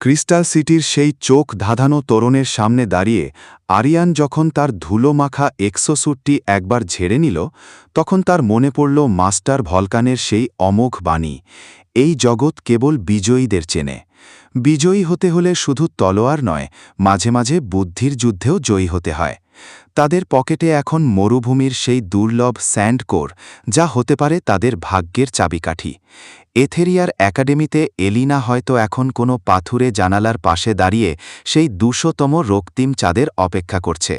Crystal সিটির সেই চোখ ধাঁধানো তোরণের সামনে দাঁড়িয়ে আরিয়ান যখন তার ধুলোমাখা এক্সোস্যুটটি একবার ঝেড়ে নিল, তখন তার মনে পড়ল মাস্টার ভলকানের সেই অমোঘ বাণী, এই জগৎ কেবল বিজয়ীদের চেনে। বিজয়ী হতে হলে শুধু তলোয়ার নয়, মাঝে মাঝে বুদ্ধির যুদ্ধেও জয়ী হতে হয়। তাদের পকেটে এখন মরুভূমির সেই দুর্লভ স্যান্ড কোর, যা হতে পারে তাদের ভাগ্যের চাবিকাঠি। এথেরিয়ার একাডেমিতে এলিনা হয়তো এখন কোনো পাথুরে জানালার পাশে দাঁড়িয়ে সেই ২০০তম রক্তিম চাঁদের অপেক্ষা করছে,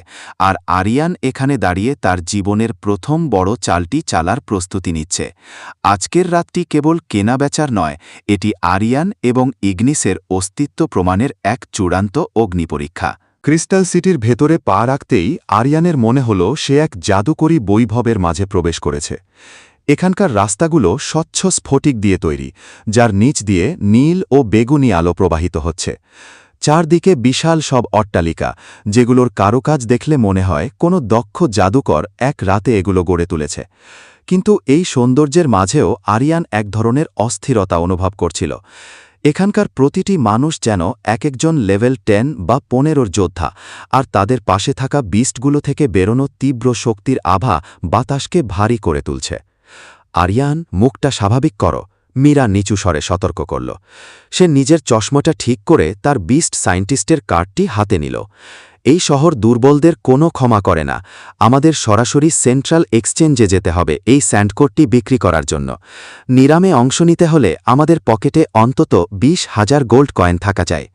আর আরিয়ান এখানে দাঁড়িয়ে তার জীবনের প্রথম বড় চালটি চালার প্রস্তুতি নিচ্ছে। আজকের রাতটি কেবল কেনাবেচার নয়, এটি আরিয়ান এবং ইগনিসের অস্তিত্ব প্রমাণের এক চূড়ান্ত অগ্নিপরীক্ষা। ক্রিস্টাল সিটির ভেতরে পা রাখতেই আরিয়ানের মনে হল সে এক জাদুকরী বৈভবের মাঝে প্রবেশ করেছে। এখানকার রাস্তাগুলো স্বচ্ছ স্ফটিক দিয়ে তৈরি, যার নিচ দিয়ে নীল ও বেগুনি আলো প্রবাহিত হচ্ছে। চারদিকে বিশাল সব অট্টালিকা, যেগুলোর কারুকাজ দেখলে মনে হয় কোনো দক্ষ জাদুকর এক রাতে এগুলো গড়ে তুলেছে। কিন্তু এই সৌন্দর্যের মাঝেও আরিয়ান এক ধরনের অস্থিরতা অনুভব করছিল। এখানকার প্রতিটি মানুষ যেন একজন লেভেল 10 বা 15 যোদ্ধা, আর তাদের পাশে থাকা বিস্টগুলো থেকে বেরোনো তীব্র শক্তির আভা বাতাসকে ভারী করে তুলছে। আরিয়ান, মুখটা স্বাভাবিক করো, মীরা নিচু স্বরে সতর্ক করল। সে নিজের চশমাটা ঠিক করে তার বিস্ট সায়েন্টিস্টের কার্ডটি হাতে নিল। এই শহর দুর্বলদের কোনো ক্ষমা করে না। আমাদের সরাসরি সেন্ট্রাল এক্সচেঞ্জে যেতে হবে এই স্যান্ডকোরটি বিক্রি করার জন্য। নিলামে অংশ নিতে হলে আমাদের পকেটে অন্তত 20,000 গোল্ড কয়েন থাকা চাই।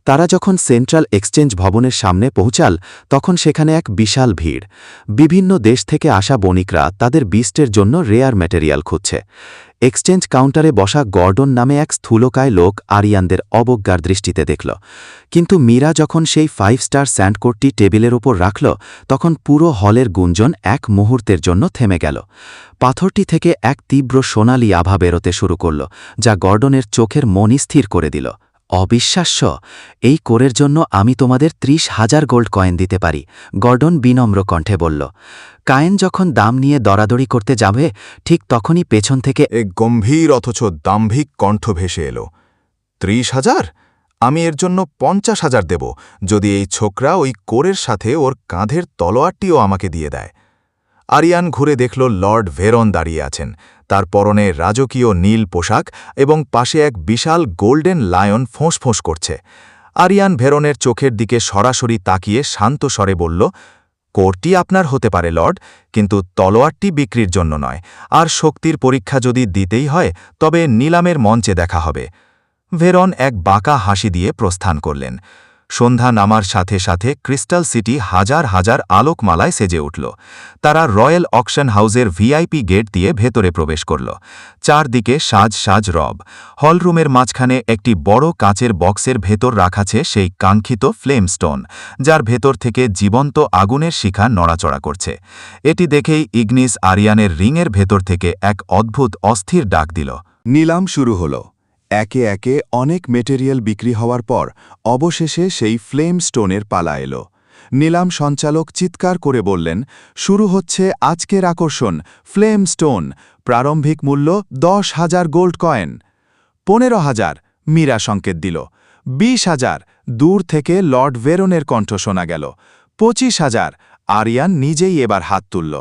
তারা যখন সেন্ট্রাল এক্সচেঞ্জ ভবনের সামনে পৌঁছাল, তখন সেখানে এক বিশাল ভিড়। বিভিন্ন দেশ থেকে আসা বণিকরা তাদের বিস্টের জন্য রেয়ার ম্যাটেরিয়াল খুঁজছে। এক্সচেঞ্জ কাউন্টারে বসা গর্ডন নামে এক স্থূলকায় লোক আরিয়ানদের অবজ্ঞার দৃষ্টিতে দেখল। কিন্তু মীরা যখন সেই 5 স্টার স্যান্ডকোরটি টেবিলের ওপর রাখল, তখন পুরো হলের গুঞ্জন এক মুহূর্তের জন্য থেমে গেল। পাথরটি থেকে এক তীব্র সোনালি আভা বেরোতে শুরু করল, যা গর্ডনের চোখের মন স্থির করে দিল। অবিশ্বাস্য! এই কোরের জন্য আমি তোমাদের 30,000 গোল্ড কয়েন দিতে পারি, গর্ডন বিনম্র কণ্ঠে বলল। কায়েন যখন দাম নিয়ে দরাদরি করতে যাবে, ঠিক তখনই পেছন থেকে এক গম্ভীর অথচ দাম্ভিক কণ্ঠ ভেসে এলো। 30,000? আমি এর জন্য 50,000 দেব, যদি এই ছোকরা ওই কোরের সাথে ওর কাঁধের তলোয়ারটিও আমাকে দিয়ে দেয়। আরিয়ান ঘুরে দেখল লর্ড ভেরন দাঁড়িয়ে আছেন, তার পরনে রাজকীয় নীল পোশাক এবং পাশে এক বিশাল গোল্ডেন লায়ন ফোঁস করছে। আরিয়ান ভেরনের চোখের দিকে সরাসরি তাকিয়ে শান্ত স্বরে বলল, কোরটি আপনার হতে পারে লর্ড, কিন্তু তলোয়ারটি বিক্রির জন্য নয়, আর শক্তির পরীক্ষা যদি দিতেই হয় তবে নিলামের মঞ্চে দেখা হবে। ভেরন এক বাঁকা হাসি দিয়ে প্রস্থান করলেন। সন্ধ্যা নামার সাথে সাথে ক্রিস্টাল সিটি হাজার হাজার আলোকমালায় সেজে উঠল। তারা রয়্যাল অকশন হাউসের ভিআইপি গেট দিয়ে ভেতরে প্রবেশ করল। চারদিকে সাজ রব। হলরুমের মাঝখানে একটি বড় কাঁচের বক্সের ভেতর রাখাছে সেই কাঙ্ক্ষিত ফ্লেমস্টোন, যার ভেতর থেকে জীবন্ত আগুনের শিখা নড়াচড়া করছে। এটি দেখেই ইগনিস আরিয়ানের রিংয়ের ভেতর থেকে এক অদ্ভুত অস্থির ডাক দিল। নিলাম শুরু হল। একে একে অনেক মেটেরিয়াল বিক্রি হওয়ার পর অবশেষে সেই ফ্লেম স্টোনের পালা এলো। নিলাম সঞ্চালক চিৎকার করে বললেন, শুরু হচ্ছে আজকের আকর্ষণ, ফ্লেম স্টোন। প্রারম্ভিক মূল্য 10,000 গোল্ড কয়েন। 15,000, মীরা সংকেত দিল। 20,000, দূর থেকে লর্ড ভেরনের কণ্ঠ শোনা গেল। 25,000, আরিয়ান নিজেই এবার হাত তুলল।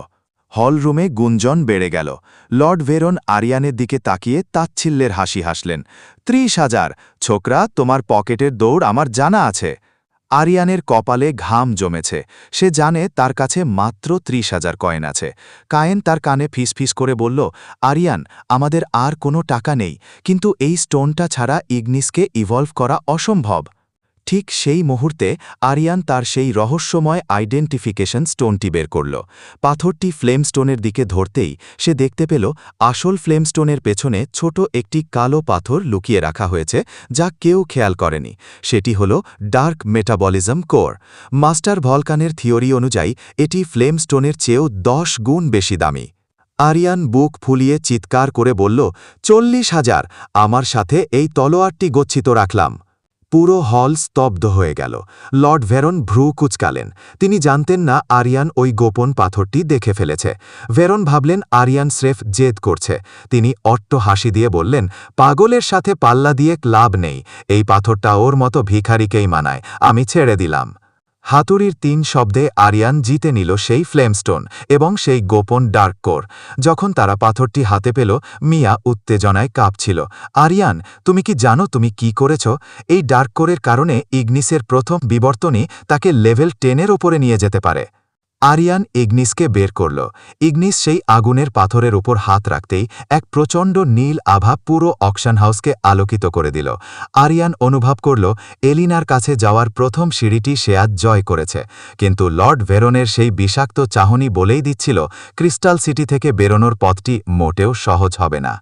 হলরুমে গুঞ্জন বেড়ে গেল। লর্ড ভেরন আরিয়ানের দিকে তাকিয়ে তাচ্ছিল্যের হাসি হাসলেন। 30,000, ছোকরা, তোমার পকেটের দৌড় আমার জানা আছে। আরিয়ানের কপালে ঘাম জমেছে। সে জানে তার কাছে মাত্র 30,000 কয়েন আছে। কায়েন তার কানে ফিসফিস করে বলল, আরিয়ান, আমাদের আর কোনো টাকা নেই, কিন্তু এই স্টোনটা ছাড়া ইগনিসকে ইভলভ করা অসম্ভব। ঠিক সেই মুহূর্তে আরিয়ান তার সেই রহস্যময় আইডেন্টিফিকেশন স্টোনটি বের করল। পাথরটি ফ্লেমস্টোনের দিকে ধরতেই সে দেখতে পেল আসল ফ্লেমস্টোনের পেছনে ছোট একটি কালো পাথর লুকিয়ে রাখা হয়েছে, যা কেউ খেয়াল করেনি। সেটি হল ডার্ক মেটাবলিজম কোর। মাস্টার ভলকানের থিওরি অনুযায়ী এটি ফ্লেমস্টোনের চেয়েও 10 গুণ বেশি দামি। আরিয়ান বুক ফুলিয়ে চিৎকার করে বলল, 40,000, আমার সাথে এই তলোয়ারটি গচ্ছিত রাখলাম। পুরো হল স্তব্ধ হয়ে গেল। লর্ড ভেরন ভ্রু কুচকালেন। তিনি জানতেন না আরিয়ান ওই গোপন পাথরটি দেখে ফেলেছে। ভেরন ভাবলেন আরিয়ান স্রেফ জেদ করছে। তিনি অট্ট হাসি দিয়ে বললেন, পাগলের সাথে পাল্লা দিয়ে লাভ নেই, এই পাথরটা ওর মতো ভিখারিকেই মানায়, আমি ছেড়ে দিলাম। হাতুড়ির ৩ শব্দে আরিয়ান জিতে নিল সেই ফ্লেমস্টোন এবং সেই গোপন ডার্ক কোর। যখন তারা পাথরটি হাতে পেল, মিয়া উত্তেজনায় কাঁপছিল। আরিয়ান, তুমি কি জানো তুমি কি করেছ? এই ডার্ক কোরের কারণে ইগনিসের প্রথম বিবর্তনই তাকে লেভেল 10-এর ওপরে নিয়ে যেতে পারে। আরিয়ান ইগনিসকে বের করল। ইগনিস সেই আগুনের পাথরের উপর হাত রাখতেই এক প্রচণ্ড নীল আভা পুরো অকশন হাউসকে আলোকিত করে দিল। আরিয়ান অনুভব করল এলিনার কাছে যাওয়ার প্রথম সিঁড়িটি সে আজ জয় করেছে। কিন্তু লর্ড ভেরনের সেই বিষাক্ত চাহনি বলেই দিচ্ছিল ক্রিস্টাল সিটি থেকে বেরোনোর পথটি মোটেও সহজ হবে না।